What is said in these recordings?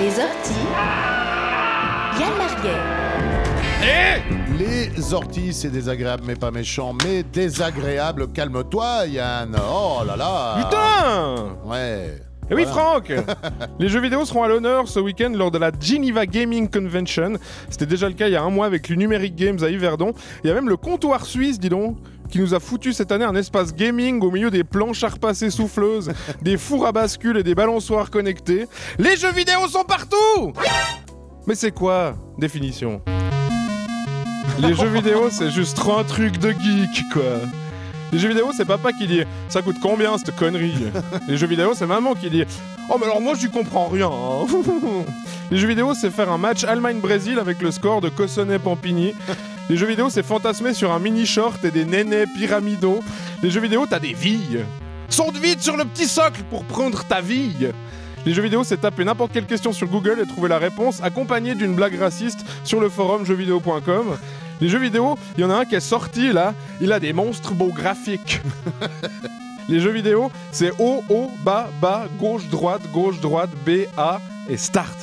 Les orties, Yann Marguet. Les orties, c'est désagréable mais pas méchant, mais désagréable. Calme-toi, Yann. Oh là là. Putain! Ouais. Et oui, Voilà. Franck. Les jeux vidéo seront à l'honneur ce week-end lors de la Geneva Gaming Convention. C'était déjà le cas il y a un mois avec les Numeric Games à Yverdon. Il y a même le comptoir suisse, dis donc, qui nous a foutu cette année un espace gaming au milieu des planches à repasser souffleuses, des fours à bascule et des balançoires connectés. Les jeux vidéo sont partout! Mais c'est quoi, définition? Les jeux vidéo, c'est juste trop un truc de geek, quoi. Les jeux vidéo, c'est papa qui dit « Ça coûte combien, cette connerie ?» Les jeux vidéo, c'est maman qui dit « Oh, mais alors moi, j'y comprends rien. Hein. » Les jeux vidéo, c'est faire un match Allemagne-Brésil avec le score de Cossonay-Pampigny. Les jeux vidéo, c'est fantasmer sur un mini-short et des nénés pyramidaux. Les jeux vidéo, t'as des vies. Saute vite sur le petit socle pour prendre ta vie. Les jeux vidéo, c'est taper n'importe quelle question sur Google et trouver la réponse, accompagnée d'une blague raciste sur le forum jeuxvideo.com. Les jeux vidéo, il y en a un qui est sorti là, il a des monstres beaux graphiques. Les jeux vidéo, c'est haut, haut, bas, bas, gauche, droite, B, A et start.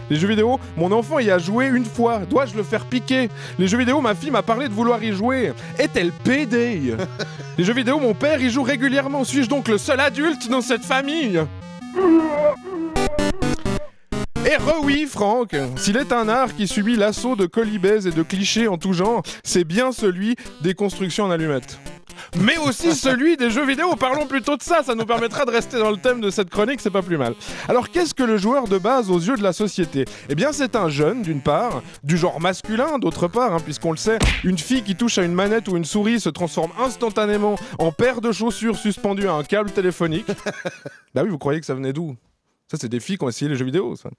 Les jeux vidéo, mon enfant y a joué une fois, dois-je le faire piquer? Les jeux vidéo, ma fille m'a parlé de vouloir y jouer. Est-elle pédée? Les jeux vidéo, mon père y joue régulièrement, suis-je donc le seul adulte dans cette famille? Et oui, Franck, s'il est un art qui subit l'assaut de colibèses et de clichés en tout genre, c'est bien celui des constructions en allumettes. Mais aussi celui des jeux vidéo, parlons plutôt de ça, ça nous permettra de rester dans le thème de cette chronique, c'est pas plus mal. Alors qu'est-ce que le joueur de base aux yeux de la société? Eh bien c'est un jeune d'une part, du genre masculin d'autre part, hein, puisqu'on le sait, une fille qui touche à une manette ou une souris se transforme instantanément en paire de chaussures suspendues à un câble téléphonique. Bah oui, vous croyez que ça venait d'où? Ça, c'est des filles qui ont essayé les jeux vidéo, ça.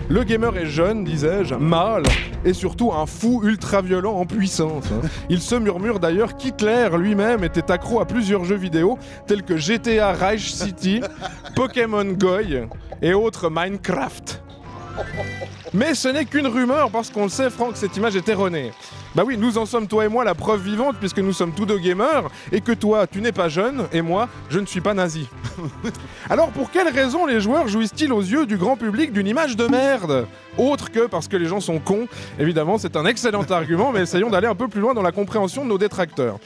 Le gamer est jeune, disais-je, mâle, et surtout un fou ultra-violent en puissance. Hein. Il se murmure d'ailleurs qu'Hitler lui-même était accro à plusieurs jeux vidéo, tels que GTA Reich City, Pokémon Go et autres Minecraft. Mais ce n'est qu'une rumeur, parce qu'on le sait, Franck, cette image est erronée. Bah oui, nous en sommes, toi et moi, la preuve vivante, puisque nous sommes tous deux gamers, et que toi, tu n'es pas jeune, et moi, je ne suis pas nazi. Alors, pour quelles raisons les joueurs jouissent-ils aux yeux du grand public d'une image de merde? Autre que parce que les gens sont cons. Évidemment, c'est un excellent argument, mais essayons d'aller un peu plus loin dans la compréhension de nos détracteurs.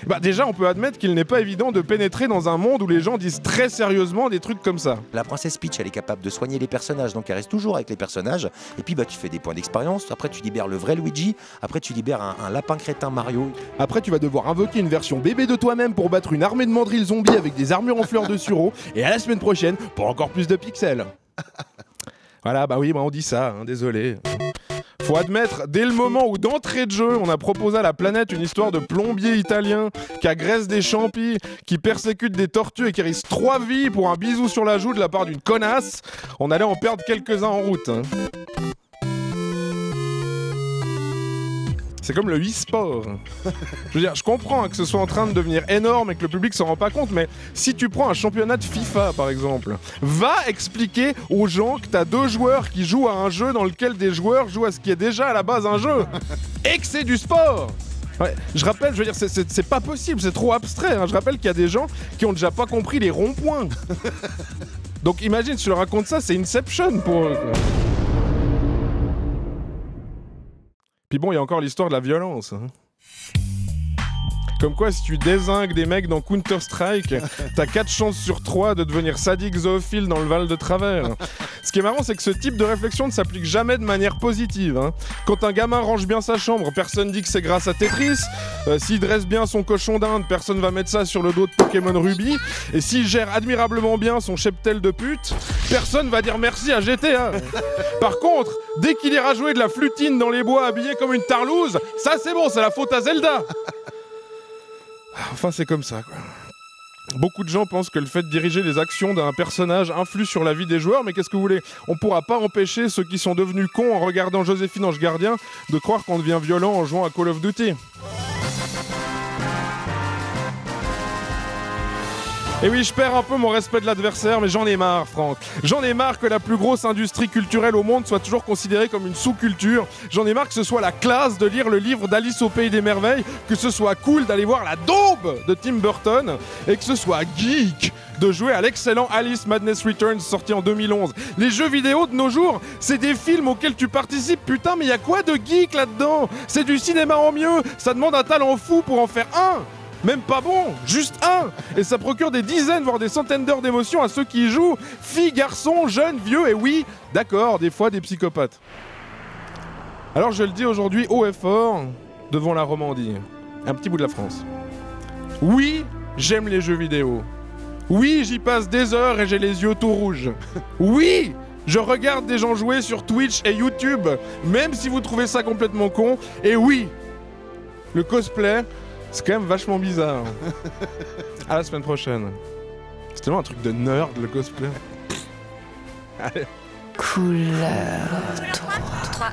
Bah déjà, on peut admettre qu'il n'est pas évident de pénétrer dans un monde où les gens disent très sérieusement des trucs comme ça. La princesse Peach, elle est capable de soigner les personnages, donc elle reste toujours avec les personnages. Et puis bah tu fais des points d'expérience. Après tu libères le vrai Luigi. Après tu libères un lapin crétin Mario. Après, tu vas devoir invoquer une version bébé de toi-même pour battre une armée de mandrilles zombies avec des armures en fleurs de sureau. Et à la semaine prochaine pour encore plus de pixels. Voilà, bah oui, bah on dit ça, hein, désolé. Faut admettre, dès le moment où d'entrée de jeu, on a proposé à la planète une histoire de plombier italien qui agresse des champis, qui persécute des tortues et qui risque 3 vies pour un bisou sur la joue de la part d'une connasse, on allait en perdre quelques-uns en route. Hein. C'est comme le e-sport. Je veux dire, je comprends hein, que ce soit en train de devenir énorme et que le public s'en rend pas compte, mais si tu prends un championnat de FIFA, par exemple, va expliquer aux gens que t'as 2 joueurs qui jouent à un jeu dans lequel des joueurs jouent à ce qui est déjà à la base un jeu, et que c'est du sport. Ouais, je rappelle, je veux dire, c'est pas possible, c'est trop abstrait. Hein. Je rappelle qu'il y a des gens qui ont déjà pas compris les ronds-points. Donc imagine, si tu leur racontes ça, c'est Inception pour eux. Puis bon, il y a encore l'histoire de la violence. Hein. Comme quoi, si tu dézingues des mecs dans Counter-Strike, t'as 4 chances sur 3 de devenir sadique zoophile dans le Val de Travers. Ce qui est marrant, c'est que ce type de réflexion ne s'applique jamais de manière positive. Hein. Quand un gamin range bien sa chambre, personne dit que c'est grâce à Tetris. S'il dresse bien son cochon d'Inde, personne va mettre ça sur le dos de Pokémon Ruby. Et s'il gère admirablement bien son cheptel de pute, personne va dire merci à GTA. Par contre, dès qu'il ira jouer de la flutine dans les bois habillé comme une tarlouse, ça c'est bon, c'est la faute à Zelda. Enfin, c'est comme ça, quoi. Beaucoup de gens pensent que le fait de diriger les actions d'un personnage influe sur la vie des joueurs, mais qu'est-ce que vous voulez? On pourra pas empêcher ceux qui sont devenus cons en regardant Joséphine Ange Gardien de croire qu'on devient violent en jouant à Call of Duty. Et oui, je perds un peu mon respect de l'adversaire, mais j'en ai marre, Franck. J'en ai marre que la plus grosse industrie culturelle au monde soit toujours considérée comme une sous-culture. J'en ai marre que ce soit la classe de lire le livre d'Alice au Pays des Merveilles, que ce soit cool d'aller voir la daube de Tim Burton, et que ce soit geek de jouer à l'excellent Alice Madness Returns sorti en 2011. Les jeux vidéo de nos jours, c'est des films auxquels tu participes, putain, mais y a quoi de geek là-dedans? C'est du cinéma en mieux, ça demande un talent fou pour en faire un. Même pas bon, juste un. Et ça procure des dizaines, voire des centaines d'heures d'émotion à ceux qui y jouent. Filles, garçons, jeunes, vieux, et oui, d'accord, des fois des psychopathes. Alors je le dis aujourd'hui haut et fort, devant la Romandie, un petit bout de la France. Oui, j'aime les jeux vidéo. Oui, j'y passe des heures et j'ai les yeux tout rouges. Oui, je regarde des gens jouer sur Twitch et YouTube, même si vous trouvez ça complètement con. Et oui, le cosplay, c'est quand même vachement bizarre. À la semaine prochaine. C'est tellement un truc de nerd, le cosplay. Allez. Couleur 3.